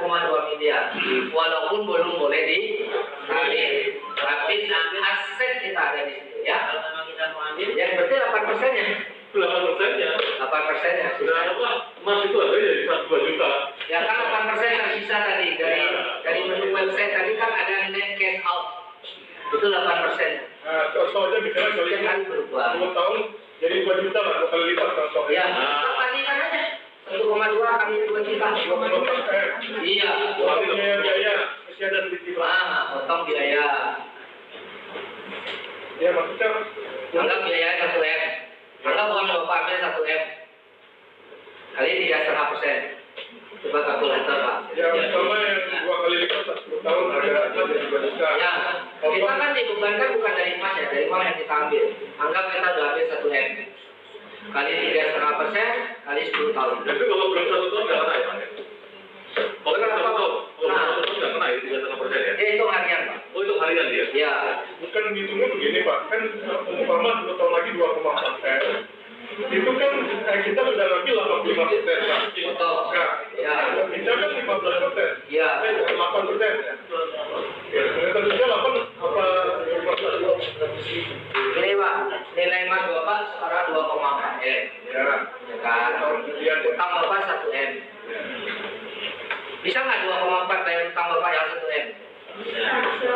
miliar. Walaupun belum boleh ditarik. Tapi aset kita ada di situ ya. Yang berarti 8%-nya. 8%-nya. 8%-nya. Nah, apa? Emas itu harganya jadi 2 juta. Ya kan 8% tersisa tadi dari menu website tadi kan ada net cash out. Itu 8%. Nah, contohnya misalnya kali Kan berubah. 10 tahun jadi 2 juta lah, 2 kali lipat contohnya. Ya, kita kalikan aja. 1,2 kali 2 juta. 20%. Iya. Potong biaya masih ada sedikit lah. Potong biaya. Ya maksudnya Anggap biayanya 1M. Anggap uang Bapak ambil 1M. Kali 3,5%. Coba kalkulator Pak. ya sama yang 2 kali lipat 10 tahun ada 2 juta. Ya, Kita kan dibebankan bukan dari emas ya, dari uang yang kita ambil. Anggap kita udah ambil 1 M. Kali 3,5% kali 10 tahun. Tapi kalau belum 1 tahun nggak kena ya, Pak? Kalau belum 1 tahun, nggak kena ya 3,5% ya? Ya itu harian, Pak. Oh itu harian dia? Ya. Bukan ngitungnya begini Pak, kan umpama 2 tahun lagi 2,4 M, itu kan kita sudah ngambil 85% Pak. Betul. Nah, Ya. kita kan 15%. Ya. 8%. Ya, tentu saja 8 apa 15. Ini Pak, nilai emas Bapak sekarang 2,4 M. Ya. Ya kan? Utang Bapak 1 M. Bisa nggak 2,4 bayar utang Bapak yang 1 M?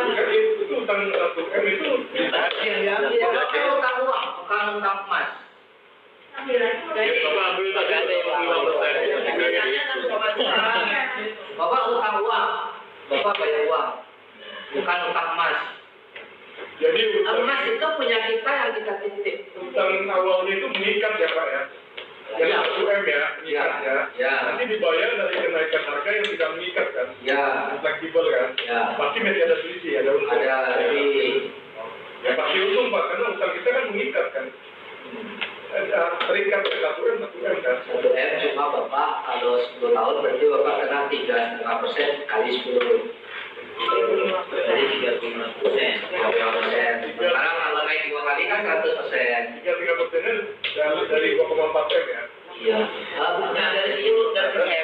Kan itu utang 1 M itu Ya, utang uang, bukan utang emas. Bapak ambil tadi 85%. Bapak utang uang, Bapak bayar uang, bukan utang emas. jadi Emas itu punya kita yang kita titip. utang awalnya itu mengikat ya Pak ya. Yang Ya. 1 M ya, mengikat ya. Ya. Nanti dibayar dari kenaikan harga yang tidak mengikat kan. Ya. Fleksibel kan. Ya. Pasti masih ada selisih, ada untung. Ada lebih. Ya pasti untung Pak, karena utang kita kan mengikat kan. Terikat ke 1 M kan. 1 M cuma Bapak kalau 10 tahun berarti Bapak kena 3,5% kali 10. Jadi 35%. 35%. Sekarang kalau naik 2 kali kan 100%. 3% dari 2,4 M ya. Iya. Nah,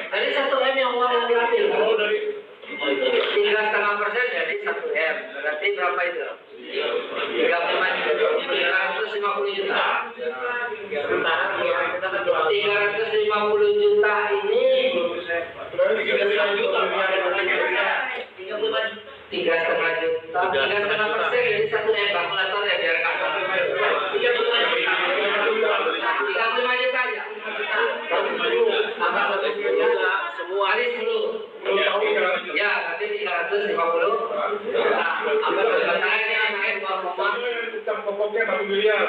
dari 1 M yang uang yang diambil. Oh dari 3,5% jadi 1 M. Berarti berapa itu? 350 juta. 350 juta ini 3,5 juta. 3,5% jadi 1 M. Kalkulator ya biar kasar. 35 juta aja. Semua kali 10. Ya, nanti 350. Apa sebenarnya naik 2, utang pokoknya 1 miliar.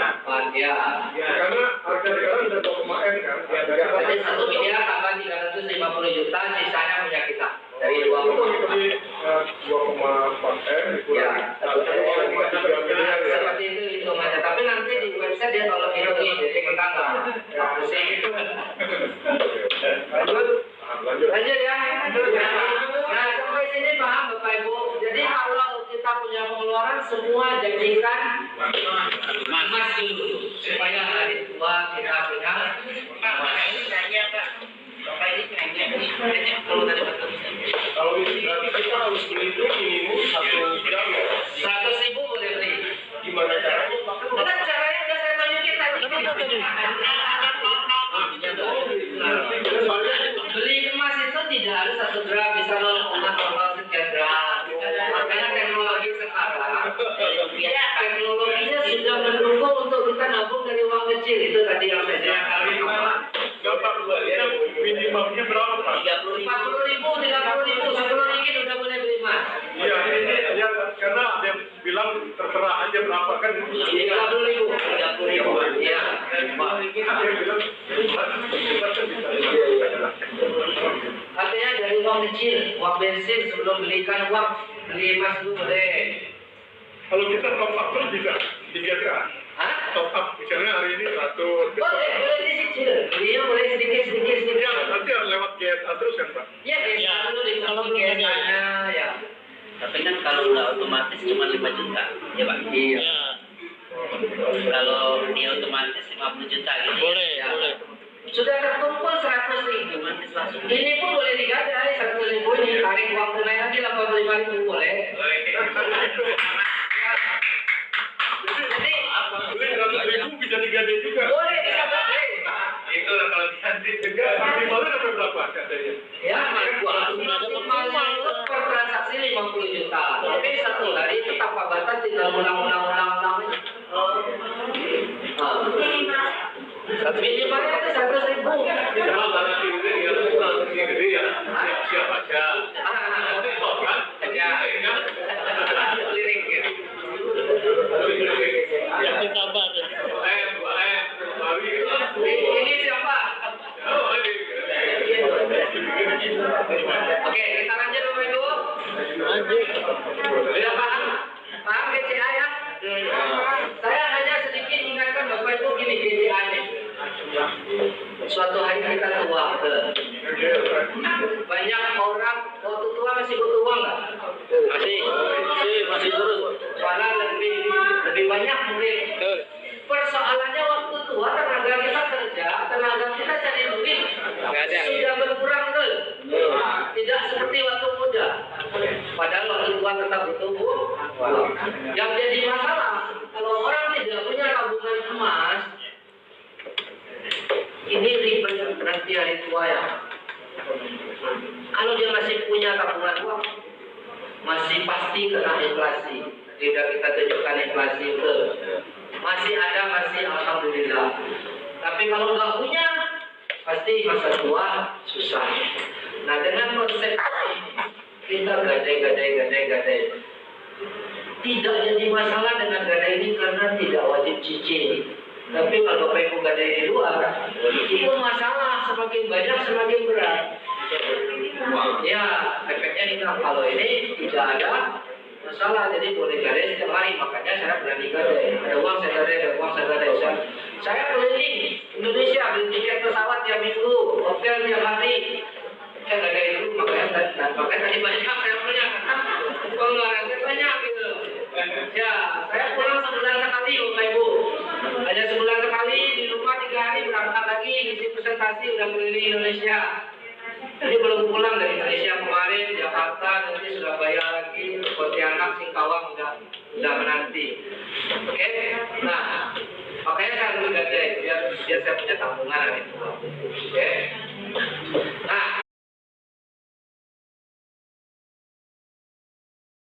ya. Karena harga sekarang sudah 2, M kan. Jadi 1 miliar tambah 350 juta, sisanya punya kita. Dari 2, Jadi 2,4 M ya. dikurang 1,3 miliar ya. Seperti itu hitungannya. Tapi nanti di website dia kalau hitungin, jadi kita nggak pusing. Lanjut. Lanjut ya. Nah, sampai sini paham Bapak Ibu. Jadi kalau kita punya pengeluaran semua jadikan emas dulu supaya hari tua kita punya emas. Kalau ini berarti kita harus beli itu minimum 1 gram ya. 100.000 boleh beli. Gimana caranya? Bukan caranya udah saya tunjukin tadi. Beli emas itu tidak harus 1 gram, bisa 0,00 sekian gram. Makanya teknologi sekarang, teknologinya sudah mendukung untuk kita nabung dari uang kecil. Itu tadi yang saya jelaskan. Bapak minimalnya berapa Pak? 40.000, 30.000, 10 ringgit udah boleh beli emas. Iya ini ya karena ada yang bilang terserah aja berapa kan. 30.000. Iya. Ada yang bilang kita kan bisa. Artinya dari uang kecil, uang bensin sebelum belikan uang, beli emas dulu boleh. Kalau kita top up terus bisa 3 gram. Hah? Top up misalnya hari ini 100. Boleh dicicil. Belinya boleh sedikit. Iya nanti lewat GSA terus kan Pak. Ya, Ya, dulu kalau dikasih belum ada biasanya ya. Tapi kan kalau udah otomatis cuma 5 juta, ya Pak? Iya. Ya, Kalau dia otomatis 50 juta gitu. boleh, Ya. boleh. Sudah terkumpul 100.000. Otomatis langsung. Ini pun boleh digadai 100.000 ini. Tarik uang tunai nanti 85.000 boleh. Jadi Beli 100.000 bisa digadai juga. boleh bisa boleh. Itu lah kalau diganti. Enggak, minimalnya sampai berapa katanya? Ya, maksimalnya itu per transaksi 50 juta. Tapi 1 hari itu tanpa batas tinggal ulang. Minimalnya itu 100.000. Jangan karena ini dia langsung gede ya. Siap aja. Ya. Lirik ya. Yang sabar. Ini siapa? Oke, kita lanjut Bapak Ibu. Lanjut. Sudah paham? Paham tua, betul. Banyak orang waktu tua masih butuh uang nggak? Masih terus. Malah lebih banyak mungkin. Persoalannya waktu tua tenaga kita kerja, tenaga kita cari duit sudah berkurang betul. Tidak seperti waktu muda. Padahal waktu tua tetap butuh uang. Yang jadi masalah kalau orang tidak punya tabungan emas, ini ribet nanti hari tua ya. Kalau dia masih punya tabungan uang, masih pasti kena inflasi. Tidak kita tunjukkan inflasi itu. Masih ada, masih alhamdulillah. Tapi kalau nggak punya, pasti masa tua susah. Nah dengan konsep ini, kita gadai. Tidak jadi masalah dengan gadai ini karena tidak wajib cicil. Tapi kalau Bapak Ibu gadai di luar, itu masalah semakin banyak semakin berat. Ya, efeknya ini kalau ini tidak ada masalah, jadi boleh gadai setiap hari. Makanya saya berani gadai. Ada uang saya gadai. Saya keliling Indonesia, beli tiket pesawat tiap minggu, hotel tiap hari. Saya gadai dulu, makanya tadi banyak saya punya karena pengeluaran saya banyak gitu. Ya, saya pulang sebulan sekali, Bapak Ibu. Hanya sebulan sekali di rumah 3 hari berangkat lagi ngisi presentasi udah keliling Indonesia. Jadi belum pulang dari Malaysia kemarin, Jakarta, nanti Surabaya lagi, Pontianak, Singkawang udah menanti. Oke, nah makanya saya harus gadai biar saya punya tabungan hari tua. Oke, nah